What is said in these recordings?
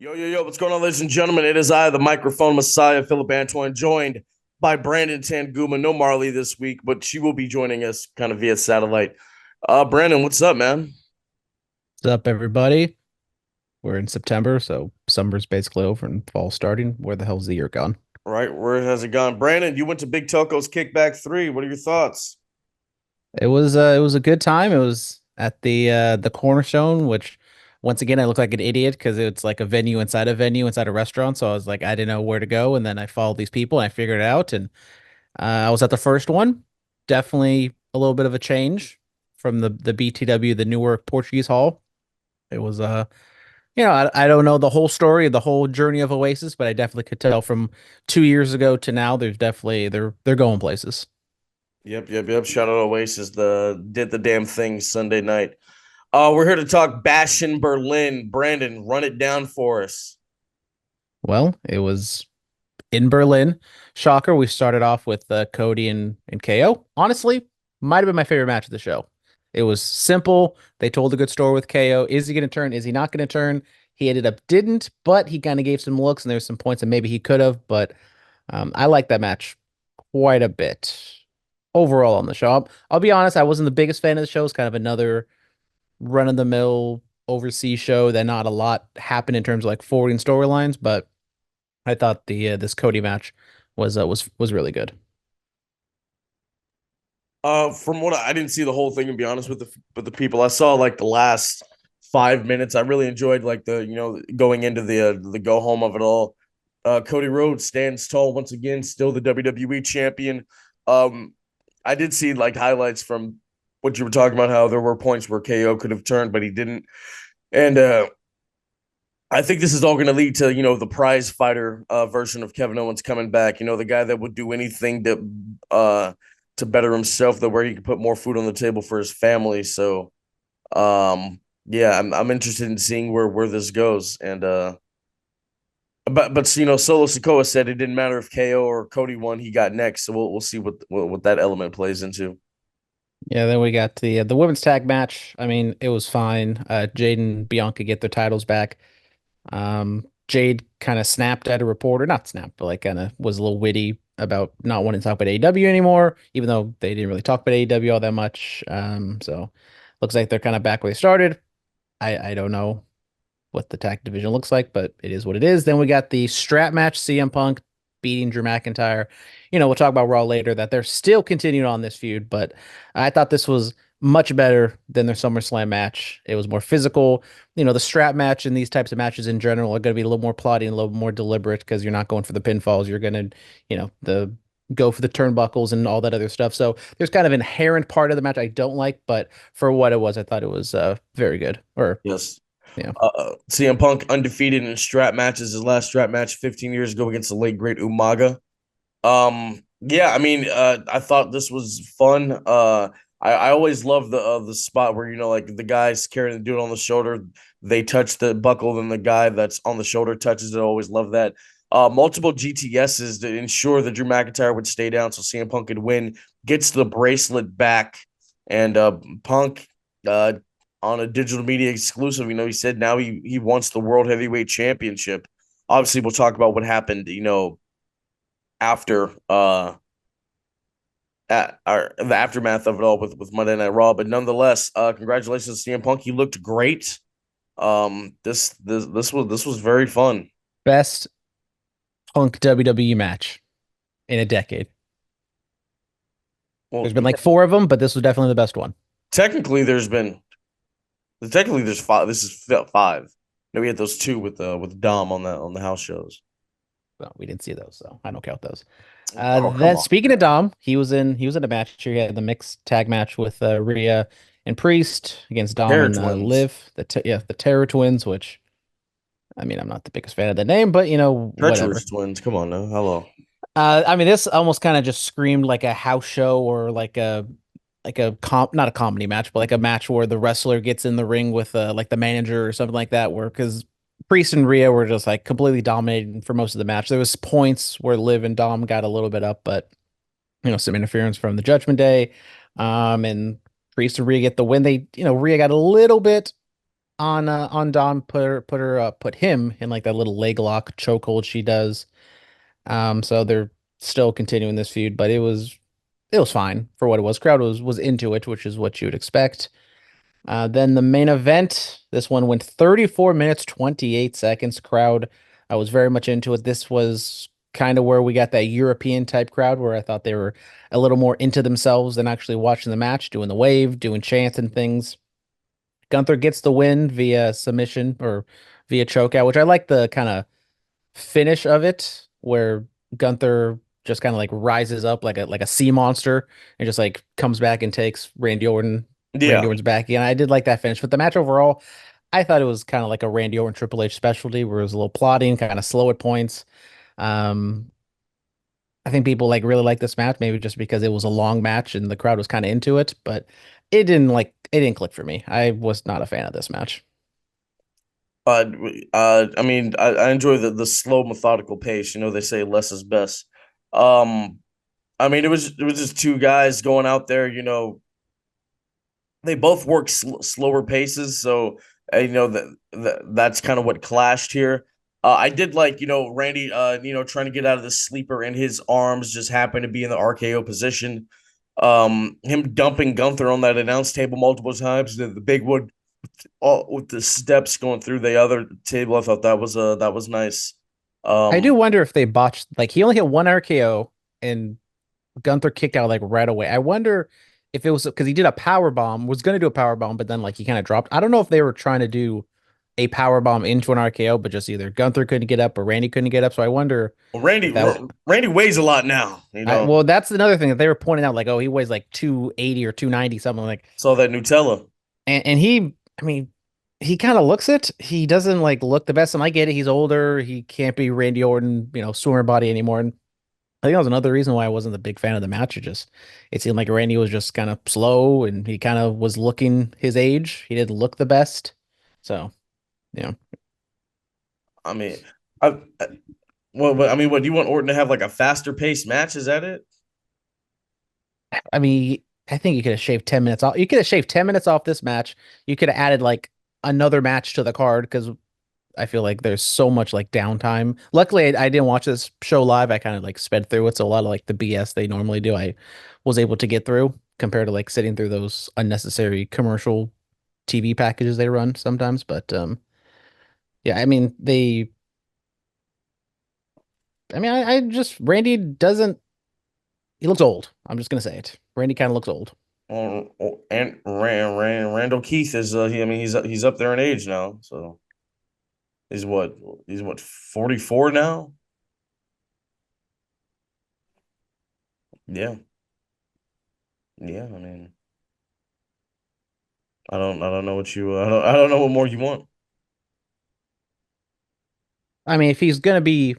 Yo, yo, yo, what's going on, ladies and gentlemen? It is I, the microphone messiah, Philip Antoine, joined by Brandon Tanguma. No Marley this week, but she will be joining us kind of via satellite. Brandon, what's up, man? What's up, everybody? We're in September, so summer's basically over and fall's starting. Where the hell's the year gone? Right, where has it gone? Brandon, you went to Big Toko's Kickback 3. What are your thoughts? It was a good time. It was at the Cornerstone, which once again I look like an idiot because it's like a venue inside a restaurant. So I was like, I didn't know where to go, and then I followed these people and I figured it out. And I was at the first one. Definitely a little bit of a change from the BTW, the Newark Portuguese Hall. It was I don't know the whole story, the whole journey of Oasis, but I definitely could tell from 2 years ago to now, there's definitely they're going places. Yep, yep, yep. Shout out Oasis, the did the damn thing Sunday night. We're here to talk Bash in Berlin. Brandon, run it down for us. Well, it was in Berlin. Shocker. We started off with Cody and KO. Honestly, might have been my favorite match of the show. It was simple. They told a good story with KO. Is he going to turn? Is he not going to turn? He ended up didn't, but he kind of gave some looks, and there's some points that maybe he could have. But I like that match quite a bit overall on the show. I'll be honest, I wasn't the biggest fan of the show. It's kind of another run-of-the-mill overseas show that not a lot happened in terms of like forwarding storylines, but I thought the this Cody match was really good. From what I didn't see the whole thing, and be honest with the people, I saw like the last 5 minutes. I really enjoyed like going into the go home of it all. Cody Rhodes stands tall once again, still the WWE champion. Um, I did see like highlights from what you were talking about, how there were points where KO could have turned, but he didn't. And I think this is all going to lead to the prize fighter version of Kevin Owens coming back. The guy that would do anything to better himself, that where he could put more food on the table for his family. So yeah, I'm interested in seeing where this goes. And but Solo Sikoa said it didn't matter if KO or Cody won, he got next. So we'll see what that element plays into. Yeah, then we got the women's tag match. I mean, it was fine. Jade and Bianca get their titles back. Jade kind of snapped at a reporter, not snapped, but like kind of was a little witty about not wanting to talk about AEW anymore, even though they didn't really talk about AEW all that much. So looks like they're kind of back where they started. I don't know what the tag division looks like, but it is what it is. Then we got the strap match, CM Punk beating Drew McIntyre. We'll talk about Raw later that they're still continuing on this feud, but I thought this was much better than their SummerSlam match. It was more physical. The strap match and these types of matches in general are going to be a little more plotting, a little more deliberate because you're not going for the pinfalls. You're going to, the go for the turnbuckles and all that other stuff. So there's kind of an inherent part of the match I don't like, but for what it was, I thought it was very good. Or Yes. yeah. CM Punk undefeated in strap matches. His last strap match 15 years ago against the late great Umaga. Yeah, I mean, I thought this was fun. I always love the spot where like the guys carrying the dude on the shoulder, they touch the buckle, then the guy that's on the shoulder touches it. I always love that. Multiple GTSs to ensure that Drew McIntyre would stay down so CM Punk could win. Gets the bracelet back, and Punk uh on a digital media exclusive, he said now he wants the World Heavyweight Championship. Obviously, we'll talk about what happened, after the aftermath of it all with Monday Night Raw. But nonetheless, congratulations to CM Punk. He looked great. This was very fun. Best Punk WWE match in a decade. Well, There's been like four of them, but this was definitely the best one. technically there's five. This is five. No, we had those two with Dom on the house shows. Well, we didn't see those, so I don't count those. Oh, come Then on. speaking of Dom, he was in a match here. He had the mixed tag match with Rhea and Priest against Dom Terror and Twins. Liv, the Terror Twins, which I mean, I'm not the biggest fan of the name, but Treacherous whatever. Twins. Come on now. Hello. I mean, this almost kind of just screamed like a house show or like a comp, not a comedy match, but like a match where the wrestler gets in the ring with like the manager or something like that, where because Priest and Rhea were just like completely dominating for most of the match. There was points where Liv and Dom got a little bit up, but some interference from the Judgment Day, and Priest and Rhea get the win. Rhea got a little bit on Dom, put him in like that little leg lock chokehold she does. So they're still continuing this feud, but it was fine for what it was. Crowd was into it, which is what you would expect. Then the main event, this one went 34 minutes, 28 seconds. Crowd, I was very much into it. This was kind of where we got that European type crowd where I thought they were a little more into themselves than actually watching the match, doing the wave, doing chants and things. Gunther gets the win via submission or via chokeout, which I like the kind of finish of it where Gunther just kind of like rises up like a sea monster and just like comes back and takes Randy Orton. Randy Yeah. Orton's back again. I did like that finish, but the match overall, I thought it was kind of like a Randy Orton Triple H specialty where it was a little plotting, kind of slow at points. Um, I think people like really like this match, maybe just because it was a long match and the crowd was kind of into it, but it didn't click for me. I was not a fan of this match. Uh, I mean, I enjoy the slow, methodical pace. You know, they say less is best. Um, I mean, it was just two guys going out there. You know, they both work slower paces, so you know that's kind of what clashed here. I did like Randy, trying to get out of the sleeper, and his arms just happened to be in the RKO position. Him dumping Gunther on that announce table multiple times, the big wood all with the steps going through the other table. I thought that was nice. I do Um, wonder if they botched, like he only hit one RKO and Gunther kicked out like right away. I wonder if it was because he did a power bomb, was going to do a power bomb, but then like he kind of dropped. I don't know if they were trying to do a power bomb into an RKO, but just either Gunther couldn't get up or Randy couldn't get up. So I wonder Randy if that. Randy weighs a lot now. You I, know, well, that's another thing that they were pointing out. Like, oh, he weighs like 280 or 290, something like. saw that Nutella. And he, I mean, he kind of looks it. He doesn't like look the best, and I get it. He's older. He can't be Randy Orton, swimmer body anymore. And I think that was another reason why I wasn't a big fan of the match. It seemed like Randy was just kind of slow and he kind of was looking his age. He didn't look the best. So, yeah. I mean, I I mean, what do you want Orton to have like a faster paced match? Is that it? I mean, I think you could have shaved 10 minutes off. You could have shaved 10 minutes off this match. You could have added like another match to the card because I feel like there's so much like downtime. Luckily, I didn't watch this show live. I kind of like sped through it. So a lot of like the BS they normally do, I was able to get through compared to like sitting through those unnecessary commercial TV packages they run sometimes. But yeah, I just Randy doesn't. He looks old. I'm just gonna say it. Randy kind of looks old. And Randall Keith is I mean he's up there in age now, so he's what 44 now. Yeah, yeah. I mean, I don't know what you I don't know what more you want. I mean, if he's gonna be,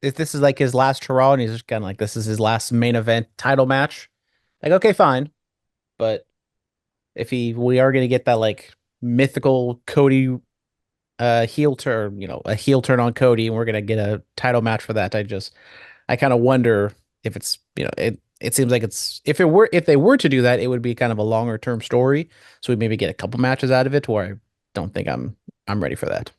if this is like his last hurrah and he's just kind of like this is his last main event title match, like okay, fine. But if we are gonna get that like mythical Cody heel turn, a heel turn on Cody, and we're gonna get a title match for that. I kind of wonder if it's, it seems like if they were to do that, it would be kind of a longer term story. So we maybe get a couple matches out of it where I don't think I'm ready for that.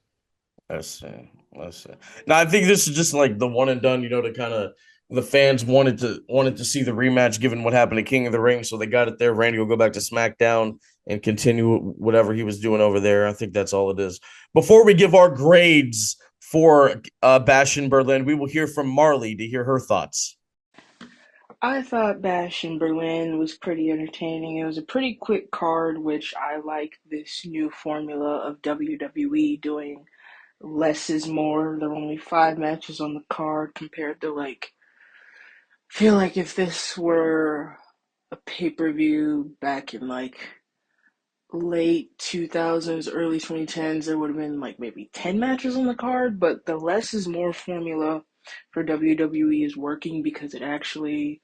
Let's see. Let's see. Now I think this is just like the one and done. To kind of the fans wanted to see the rematch given what happened to King of the Ring, so they got it there. Randy will go back to SmackDown and continue whatever he was doing over there. I think that's all it is. Before we give our grades for Bash in Berlin, we will hear from Marley to hear her thoughts. I thought Bash in Berlin was pretty entertaining. It was a pretty quick card, which I like this new formula of WWE doing less is more. There were only 5 matches on the card compared to I feel like if this were a pay-per-view back in late 2000s, early 2010s, there would have been maybe 10 matches on the card, but the less is more formula for WWE is working because it actually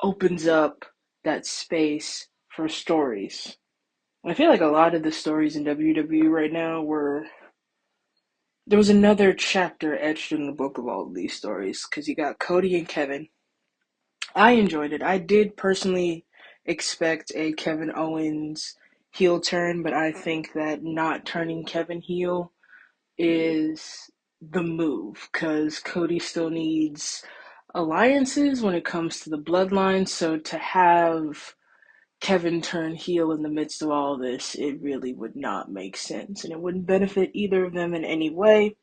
opens up that space for stories. I feel like a lot of the stories in WWE right now were there was another chapter etched in the book of all of these stories because you got Cody and Kevin. I enjoyed it. I did personally expect a Kevin Owens heel turn, but I think that not turning Kevin heel is the move because Cody still needs alliances when it comes to the bloodline. So to have Kevin turn heel in the midst of all this, it really would not make sense, and it wouldn't benefit either of them in any way.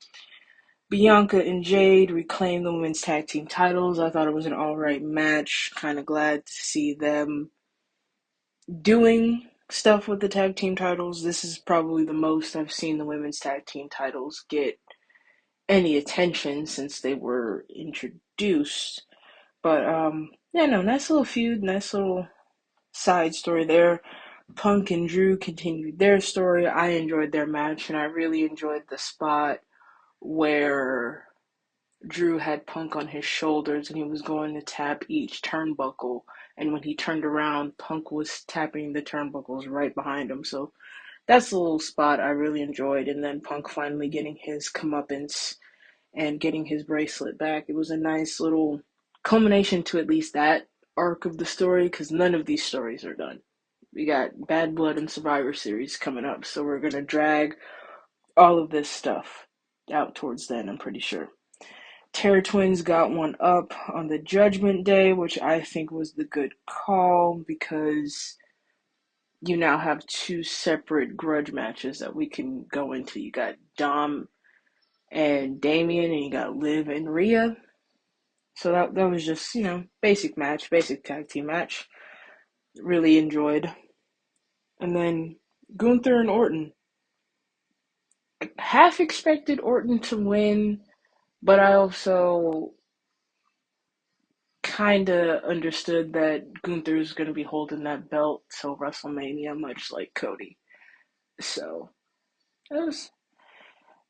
Bianca and Jade reclaimed the women's tag team titles. I thought it was an alright match. Kind of glad to see them doing stuff with the tag team titles. This is probably the most I've seen the women's tag team titles get any attention since they were introduced. But yeah, no, nice little feud, nice little side story there. Punk and Drew continued their story. I enjoyed their match, and I really enjoyed the spot where Drew had Punk on his shoulders and he was going to tap each turnbuckle. And when he turned around, Punk was tapping the turnbuckles right behind him. So that's a little spot I really enjoyed. And then Punk finally getting his comeuppance and getting his bracelet back. It was a nice little culmination to at least that arc of the story because none of these stories are done. We got Bad Blood and Survivor Series coming up, so we're going to drag all of this stuff out towards then, I'm pretty sure. Terror Twins got one up on the Judgment Day, which I think was the good call because you now have two separate grudge matches that we can go into. You got Dom and Damien, and you got Liv and Rhea. So that was just, basic match, basic tag team match. Really enjoyed. And then Gunther and Orton. Half expected Orton to win, but I also kind of understood that Gunther's going to be holding that belt till WrestleMania, much like Cody. So it was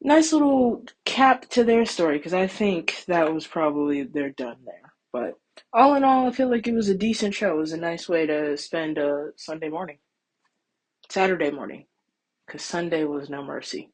a nice little cap to their story because I think that was probably they're done there. But all in all, I feel like it was a decent show. It was a nice way to spend a Saturday morning, because Sunday was no mercy.